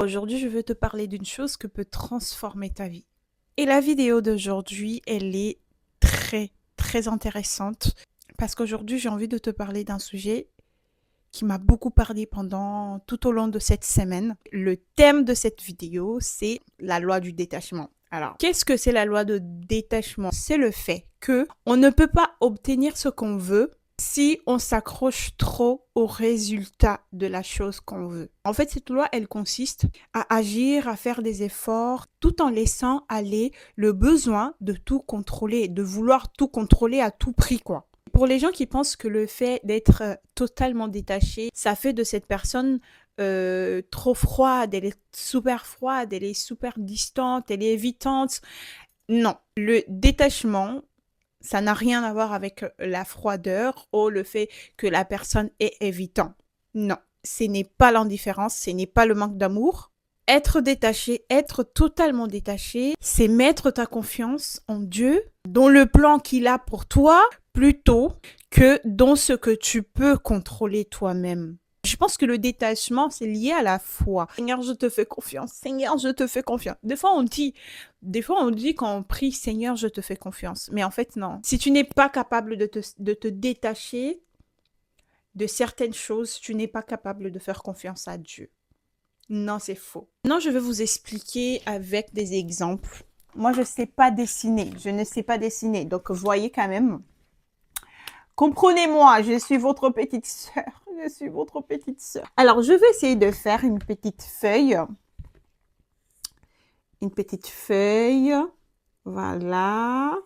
Aujourd'hui, je veux te parler d'une chose que peut transformer ta vie. Et la vidéo d'aujourd'hui, elle est très intéressante parce qu'aujourd'hui, j'ai envie de te parler d'un sujet qui m'a beaucoup parlé pendant tout au long de cette semaine. Le thème de cette vidéo, c'est la loi du détachement. Alors, qu'est-ce que c'est la loi de détachement? C'est le fait que on ne peut pas obtenir ce qu'on veut si on s'accroche trop au résultat de la chose qu'on veut. En fait, cette loi, elle consiste à agir, à faire des efforts, tout en laissant aller le besoin de tout contrôler, de vouloir tout contrôler à tout prix, quoi. Pour les gens qui pensent que le fait d'être totalement détaché, ça fait de cette personne trop froide, elle est super distante, elle est évitante. Non, le détachement, ça n'a rien à voir avec la froideur ou le fait que la personne est évitant. Non, ce n'est pas l'indifférence, ce n'est pas le manque d'amour. Être détaché, être totalement détaché, c'est mettre ta confiance en Dieu, dans le plan qu'il a pour toi, plutôt que dans ce que tu peux contrôler toi-même. Je pense que le détachement, c'est lié à la foi. Seigneur, je te fais confiance. Seigneur, je te fais confiance. Des fois, on dit quand on prie, Seigneur, je te fais confiance. Mais en fait, non. Si tu n'es pas capable de te détacher de certaines choses, tu n'es pas capable de faire confiance à Dieu. Non, c'est faux. Maintenant, je vais vous expliquer avec des exemples. Moi, je ne sais pas dessiner. Je ne sais pas dessiner. Donc, voyez quand même. Comprenez-moi, je suis votre petite sœur. Je suis votre petite sœur. Alors, je vais essayer de faire une petite feuille. Une petite feuille. Voilà.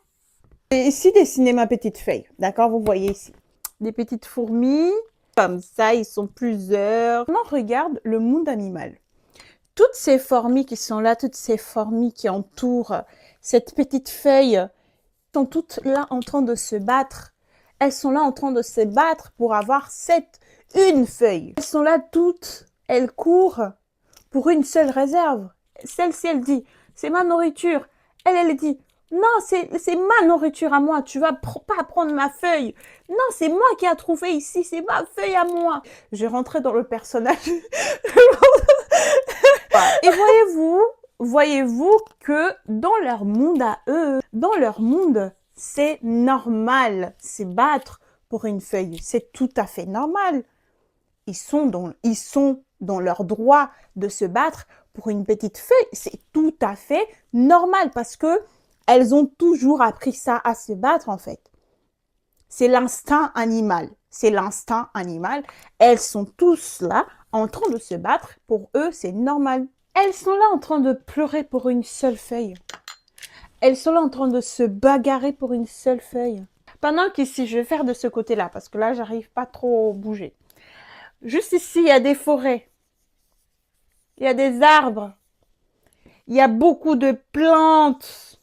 Et ici, dessiner ma petite feuille. D'accord, vous voyez ici. Des petites fourmis. Comme ça, ils sont plusieurs. On regarde le monde animal. Toutes ces fourmis qui sont là, toutes ces fourmis qui entourent cette petite feuille, sont toutes là en train de se battre. Elles sont là en train de se battre pour avoir une feuille. Elles sont là toutes, elles courent pour une seule réserve. Celle-ci, elle dit, c'est ma nourriture. Elle dit, non, c'est ma nourriture à moi. Tu vas pas prendre ma feuille. Non, c'est moi qui a trouvé ici. C'est ma feuille à moi. Je rentrais dans le personnage. Et voyez-vous que dans leur monde à eux, dans leur monde, c'est normal se battre pour une feuille. C'est tout à fait normal. Ils sont dans leur droit de se battre pour une petite feuille. C'est tout à fait normal parce que elles ont toujours appris ça à se battre en fait. C'est l'instinct animal. C'est l'instinct animal. Elles sont tous là en train de se battre. Pour eux, c'est normal. Elles sont là en train de pleurer pour une seule feuille. Elles sont là en train de se bagarrer pour une seule feuille. Pendant qu'ici, je vais faire de ce côté-là parce que là, j'arrive pas trop à bouger. Juste ici, il y a des forêts. Il y a des arbres. Il y a beaucoup de plantes.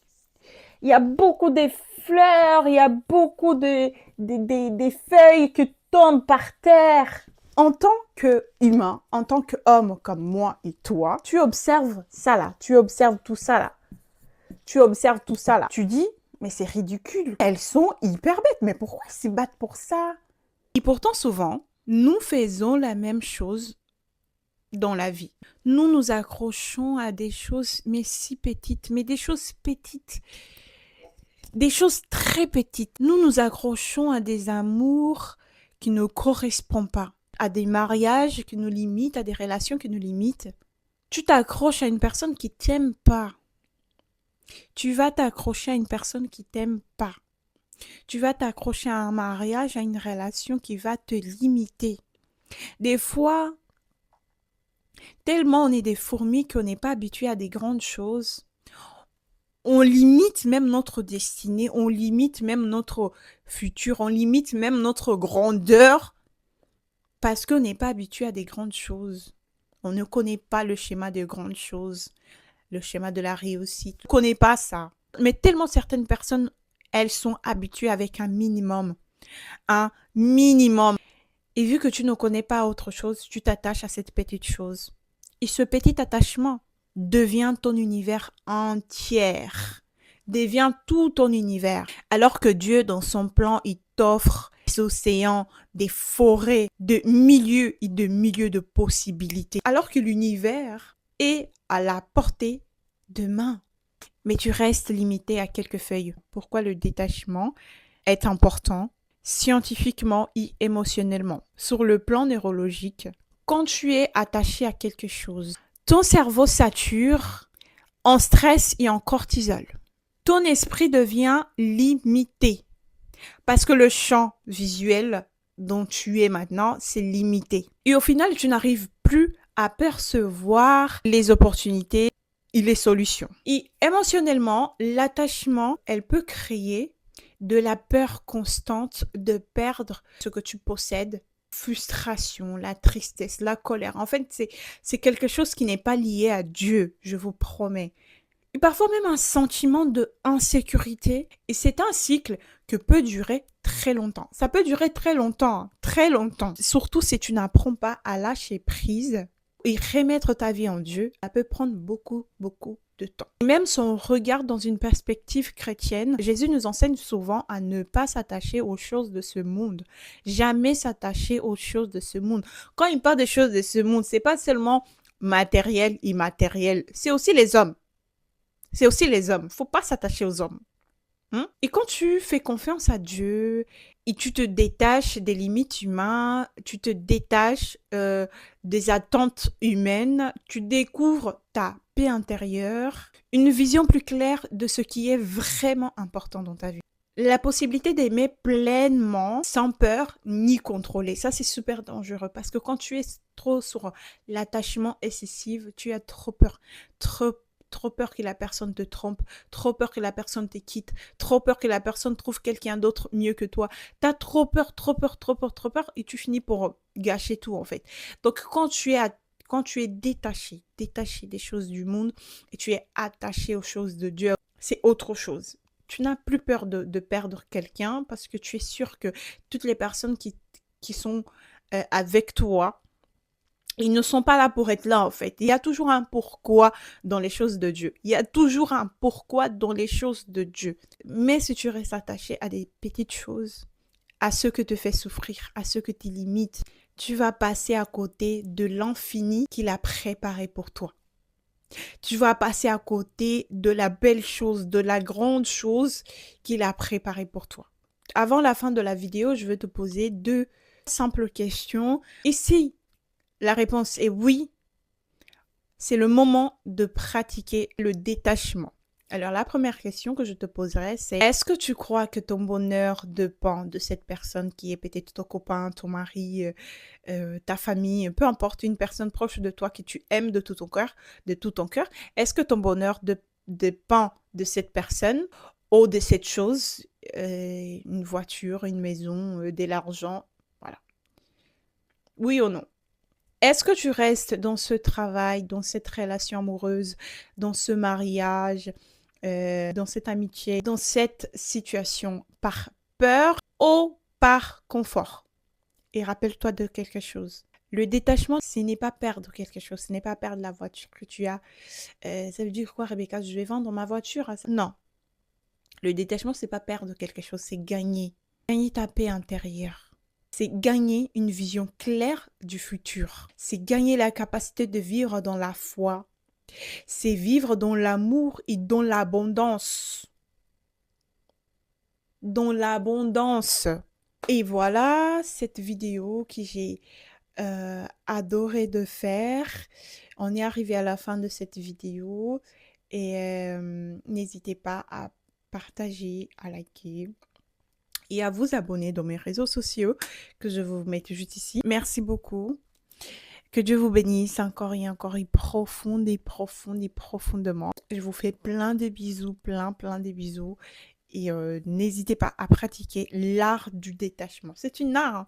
Il y a beaucoup de fleurs. Il y a beaucoup des feuilles qui tombent par terre. En tant qu'humain, en tant qu'homme comme moi et toi, tu observes ça là. Tu observes tout ça là. Tu observes tout ça là. Tu dis, mais c'est ridicule. Elles sont hyper bêtes. Mais pourquoi elles se battent pour ça? Et pourtant, souvent, nous faisons la même chose dans la vie. Nous nous accrochons à des choses, mais si petites, mais des choses petites, des choses très petites. Nous nous accrochons à des amours qui ne correspondent pas, à des mariages qui nous limitent, à des relations qui nous limitent. Tu t'accroches à une personne qui t'aime pas. Tu vas t'accrocher à une personne qui t'aime pas. Tu vas t'accrocher à un mariage, à une relation qui va te limiter. Des fois, tellement on est des fourmis qu'on n'est pas habitué à des grandes choses. On limite même notre destinée, on limite même notre futur, on limite même notre grandeur parce qu'on n'est pas habitué à des grandes choses. On ne connaît pas le schéma des grandes choses, le schéma de la réussite. On ne connaît pas ça. Mais tellement certaines personnes, elles sont habituées avec un minimum. Un minimum. Et vu que tu ne connais pas autre chose, tu t'attaches à cette petite chose. Et ce petit attachement devient ton univers entier. Devient tout ton univers. Alors que Dieu, dans son plan, il t'offre des océans, des forêts, de milieux et de milieux de possibilités. Alors que l'univers est à la portée de main. Mais tu restes limité à quelques feuilles. Pourquoi le détachement est important scientifiquement et émotionnellement? Sur le plan neurologique, quand tu es attaché à quelque chose, ton cerveau sature en stress et en cortisol. Ton esprit devient limité parce que le champ visuel dont tu es maintenant, c'est limité. Et au final, tu n'arrives plus à percevoir les opportunités et les solutions. Et émotionnellement, l'attachement, elle peut créer de la peur constante de perdre ce que tu possèdes, frustration, la tristesse, la colère. En fait, c'est quelque chose qui n'est pas lié à Dieu, je vous promets. Et parfois même un sentiment de insécurité. Et c'est un cycle que peut durer très longtemps. Ça peut durer très longtemps, très longtemps. Surtout si tu n'apprends pas à lâcher prise et remettre ta vie en Dieu, ça peut prendre beaucoup, beaucoup de temps. Même si on regarde dans une perspective chrétienne, Jésus nous enseigne souvent à ne pas s'attacher aux choses de ce monde. Jamais s'attacher aux choses de ce monde. Quand il parle des choses de ce monde, c'est pas seulement matériel, immatériel, c'est aussi les hommes. C'est aussi les hommes. Faut pas s'attacher aux hommes. Et quand tu fais confiance à Dieu et tu te détaches des limites humaines, tu te détaches des attentes humaines, tu découvres ta paix intérieure, une vision plus claire de ce qui est vraiment important dans ta vie. La possibilité d'aimer pleinement, sans peur ni contrôler. Ça, c'est super dangereux parce que quand tu es trop sur l'attachement excessif, tu as trop peur, trop peur que la personne te trompe, trop peur que la personne te quitte, trop peur que la personne trouve quelqu'un d'autre mieux que toi. T'as trop peur et tu finis pour gâcher tout en fait. Donc quand tu es détaché des choses du monde et tu es attaché aux choses de Dieu, c'est autre chose. Tu n'as plus peur de perdre quelqu'un parce que tu es sûr que toutes les personnes qui sont avec toi, ils ne sont pas là pour être là, en fait. Il y a toujours un pourquoi dans les choses de Dieu. Il y a toujours un pourquoi dans les choses de Dieu. Mais si tu restes attaché à des petites choses, à ce que te fait souffrir, à ce que te limite, tu vas passer à côté de l'infini qu'il a préparé pour toi. Tu vas passer à côté de la belle chose, de la grande chose qu'il a préparée pour toi. Avant la fin de la vidéo, je vais te poser 2 simples questions. Ici, la réponse est oui. C'est le moment de pratiquer le détachement. Alors, la première question que je te poserai, c'est est-ce que tu crois que ton bonheur dépend de cette personne qui est peut-être ton copain, ton mari, ta famille, peu importe, une personne proche de toi que tu aimes de tout ton cœur, est-ce que ton bonheur dépend de cette personne ou de cette chose, une voiture, une maison, de l'argent, voilà. Oui ou non? Est-ce que tu restes dans ce travail, dans cette relation amoureuse, dans ce mariage, dans cette amitié, dans cette situation par peur ou par confort? Et rappelle-toi de quelque chose. Le détachement, ce n'est pas perdre quelque chose, ce n'est pas perdre la voiture que tu as. Ça veut dire quoi, Rebecca? Je vais vendre ma voiture à ça? Non. Le détachement, c'est pas perdre quelque chose, c'est gagner. Gagner ta paix intérieure. C'est gagner une vision claire du futur. C'est gagner la capacité de vivre dans la foi. C'est vivre dans l'amour et dans l'abondance. Dans l'abondance. Et voilà cette vidéo que j'ai adoré de faire. On est arrivé à la fin de cette vidéo. Et n'hésitez pas à partager, à liker et à vous abonner dans mes réseaux sociaux que je vous mets juste ici. Merci beaucoup. Que Dieu vous bénisse encore et encore et profondément. Je vous fais plein de bisous, plein de bisous. Et n'hésitez pas à pratiquer l'art du détachement. C'est une art, hein.